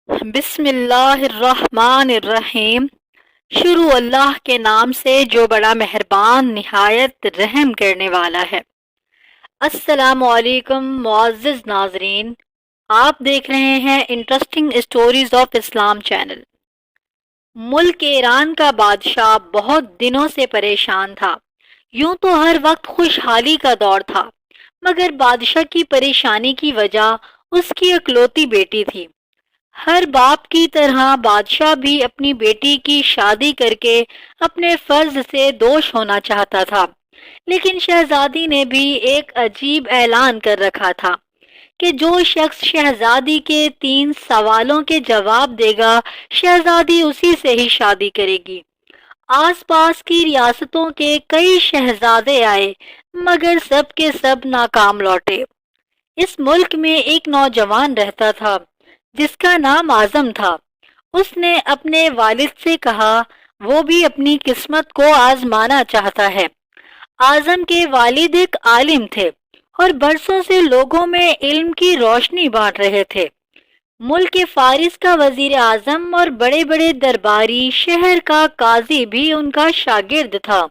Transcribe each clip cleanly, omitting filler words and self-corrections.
بسم اللہ الرحمن الرحیم۔ شروع اللہ کے نام سے جو بڑا مہربان نہایت رحم کرنے والا ہے۔ السلام علیکم معزز ناظرین، آپ دیکھ رہے ہیں انٹرسٹنگ اسٹوریز آف اسلام چینل۔ ملک ایران کا بادشاہ بہت دنوں سے پریشان تھا۔ یوں تو ہر وقت خوشحالی کا دور تھا، مگر بادشاہ کی پریشانی کی وجہ اس کی اکلوتی بیٹی تھی۔ ہر باپ کی طرح بادشاہ بھی اپنی بیٹی کی شادی کر کے اپنے فرض سے دوش ہونا چاہتا تھا، لیکن شہزادی نے بھی ایک عجیب اعلان کر رکھا تھا کہ جو شخص شہزادی کے 3 سوالوں کے جواب دے گا، شہزادی اسی سے ہی شادی کرے گی۔ آس پاس کی ریاستوں کے کئی شہزادے آئے، مگر سب کے سب ناکام لوٹے۔ اس ملک میں ایک نوجوان رہتا تھا جس کا نام اعظم تھا۔ اس نے اپنے والد سے کہا وہ بھی اپنی قسمت کو آزمانا چاہتا ہے۔ اعظم کے والد ایک عالم تھے اور برسوں سے لوگوں میں علم کی روشنی بانٹ رہے تھے۔ ملک فارس کا وزیر اعظم اور بڑے بڑے درباری، شہر کا قاضی بھی ان کا شاگرد تھا۔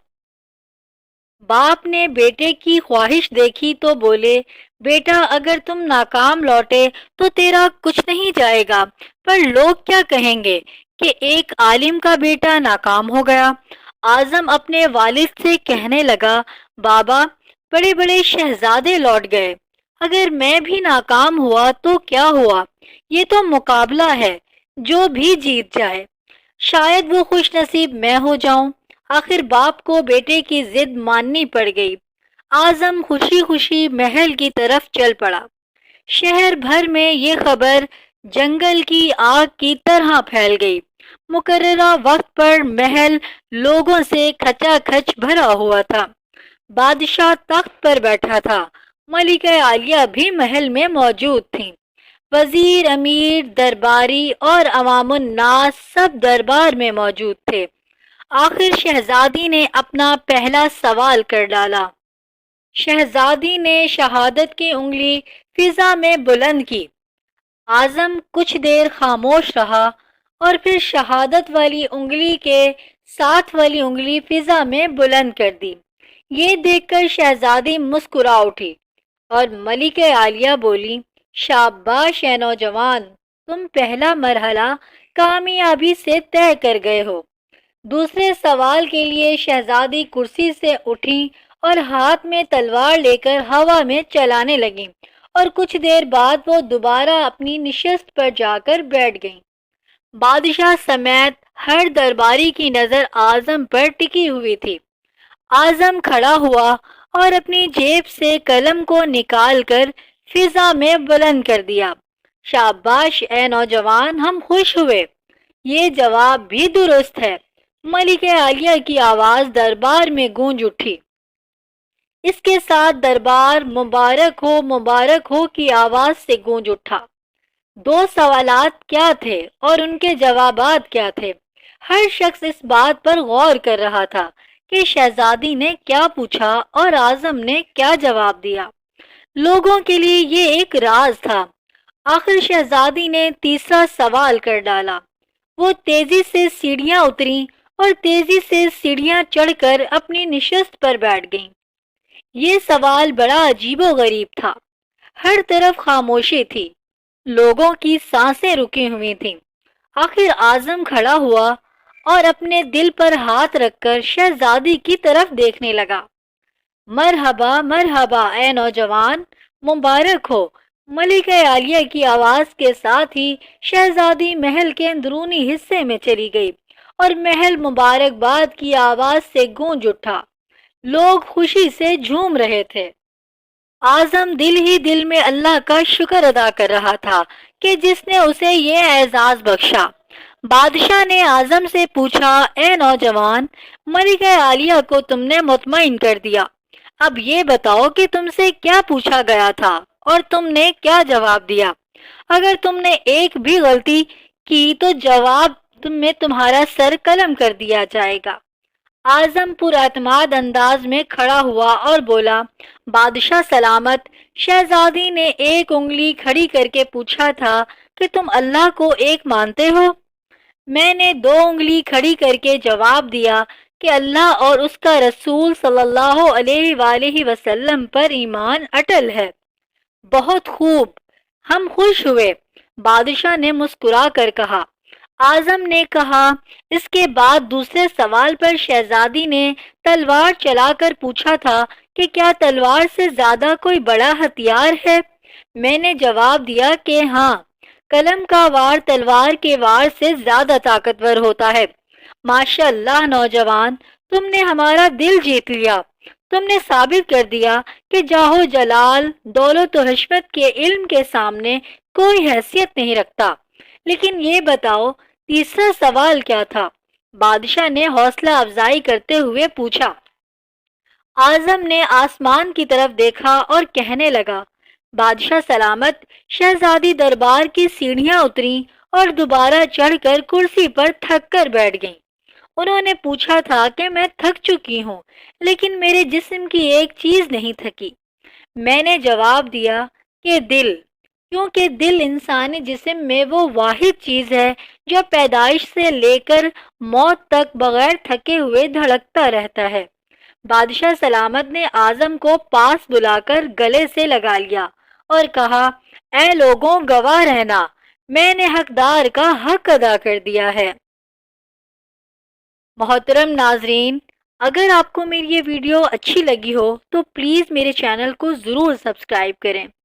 باپ نے بیٹے کی خواہش دیکھی تو بولے، بیٹا اگر تم ناکام لوٹے تو تیرا کچھ نہیں جائے گا، پر لوگ کیا کہیں گے کہ ایک عالم کا بیٹا ناکام ہو گیا۔ اعظم اپنے والد سے کہنے لگا، بابا بڑے بڑے شہزادے لوٹ گئے، اگر میں بھی ناکام ہوا تو کیا ہوا، یہ تو مقابلہ ہے، جو بھی جیت جائے، شاید وہ خوش نصیب میں ہو جاؤں۔ آخر باپ کو بیٹے کی ضد ماننی پڑ گئی۔ اعظم خوشی خوشی محل کی طرف چل پڑا۔ شہر بھر میں یہ خبر جنگل کی آگ کی طرح پھیل گئی۔ مقررہ وقت پر محل لوگوں سے کھچا کھچ بھرا ہوا تھا۔ بادشاہ تخت پر بیٹھا تھا، ملکہ عالیہ بھی محل میں موجود تھیں۔ وزیر، امیر، درباری اور عوام الناس سب دربار میں موجود تھے۔ آخر شہزادی نے اپنا پہلا سوال کر ڈالا۔ شہزادی نے شہادت کی انگلی فضا میں بلند کی۔ اعظم کچھ دیر خاموش رہا اور پھر شہادت والی انگلی کے ساتھ والی انگلی فضا میں بلند کر دی۔ یہ دیکھ کر شہزادی مسکرا اٹھی اور ملکہ عالیہ بولی، شاباش اے نوجوان، تم پہلا مرحلہ کامیابی سے طے کر گئے ہو۔ دوسرے سوال کے لیے شہزادی کرسی سے اٹھی اور ہاتھ میں تلوار لے کر ہوا میں چلانے لگیں، اور کچھ دیر بعد وہ دوبارہ اپنی نشست پر جا کر بیٹھ گئیں۔ بادشاہ سمیت ہر درباری کی نظر اعظم پر ٹکی ہوئی تھی۔ اعظم کھڑا ہوا اور اپنی جیب سے قلم کو نکال کر فضا میں بلند کر دیا۔ شاباش اے نوجوان، ہم خوش ہوئے، یہ جواب بھی درست ہے۔ ملکہ عالیہ کی آواز دربار میں گونج اٹھی۔ اس کے ساتھ دربار مبارک ہو کی آواز سے گونج اٹھا۔ 2 سوالات کیا تھے اور ان کے جوابات کیا تھے؟ ہر شخص اس بات پر غور کر رہا تھا کہ شہزادی نے کیا پوچھا اور اعظم نے کیا جواب دیا۔ لوگوں کے لیے یہ ایک راز تھا۔ آخر شہزادی نے تیسرا سوال کر ڈالا۔ وہ تیزی سے سیڑھیاں اتریں اور تیزی سے سیڑھیاں چڑھ کر اپنی نشست پر بیٹھ گئیں۔ یہ سوال بڑا عجیب و غریب تھا۔ ہر طرف خاموشی تھی، لوگوں کی سانسیں رکی ہوئی تھیں۔ آخر اعظم کھڑا ہوا اور اپنے دل پر ہاتھ رکھ کر شہزادی کی طرف دیکھنے لگا۔ مرحبا مرحبا اے نوجوان، مبارک ہو۔ ملکہ عالیہ کی آواز کے ساتھ ہی شہزادی محل کے اندرونی حصے میں چلی گئی اور محل مبارکباد کی آواز سے گونج اٹھا۔ لوگ خوشی سے جھوم رہے تھے۔ اعظم دل ہی دل میں اللہ کا شکر ادا کر رہا تھا کہ جس نے اسے یہ اعزاز بخشا۔ بادشاہ نے اعظم سے پوچھا، اے نوجوان، ملکہ عالیہ کو تم نے مطمئن کر دیا، اب یہ بتاؤ کہ تم سے کیا پوچھا گیا تھا اور تم نے کیا جواب دیا۔ اگر تم نے ایک بھی غلطی کی تو جواب میں تمہارا سر قلم کر دیا جائے گا۔ اعظم پر اعتماد انداز میں کھڑا ہوا اور بولا، بادشاہ سلامت، شہزادی نے ایک انگلی کھڑی کر کے پوچھا تھا کہ تم اللہ کو ایک مانتے ہو؟ میں نے 2 انگلی کھڑی کر کے جواب دیا کہ اللہ اور اس کا رسول صلی اللہ علیہ وآلہ وسلم پر ایمان اٹل ہے۔ بہت خوب، ہم خوش ہوئے، بادشاہ نے مسکرا کر کہا۔ اعظم نے کہا۔ اس کے بعد دوسرے سوال پر شہزادی نے تلوار چلا کر پوچھا تھا کہ کیا تلوار سے زیادہ کوئی بڑا ہتھیار ہے؟ میں نے جواب دیا کہ ہاں، قلم کا وار تلوار کے وار سے زیادہ طاقتور ہوتا ہے۔ ماشاء اللہ نوجوان، تم نے ہمارا دل جیت لیا۔ تم نے ثابت کر دیا کہ جاہ و جلال، دولت و حشمت کے علم کے سامنے کوئی حیثیت نہیں رکھتا۔ لیکن یہ بتاؤ، تیسرا سوال کیا تھا؟ بادشاہ نے حوصلہ افزائی کرتے ہوئے پوچھا۔ اعظم نے آسمان کی طرف دیکھا اور کہنے لگا، بادشاہ سلامت، شہزادی دربار کی سیڑھیاں اتری اور دوبارہ چڑھ کر کرسی پر تھک کر بیٹھ گئیں۔ انہوں نے پوچھا تھا کہ میں تھک چکی ہوں، لیکن میرے جسم کی ایک چیز نہیں تھکی۔ میں نے جواب دیا کہ دل، کیونکہ دل انسانی جسم میں وہ واحد چیز ہے جو پیدائش سے لے کر موت تک بغیر تھکے ہوئے دھڑکتا رہتا ہے۔ بادشاہ سلامت نے اعظم کو پاس بلا کر گلے سے لگا لیا اور کہا، اے لوگوں، گواہ رہنا، میں نے حقدار کا حق ادا کر دیا ہے۔ محترم ناظرین، اگر آپ کو میری یہ ویڈیو اچھی لگی ہو تو پلیز میرے چینل کو ضرور سبسکرائب کریں۔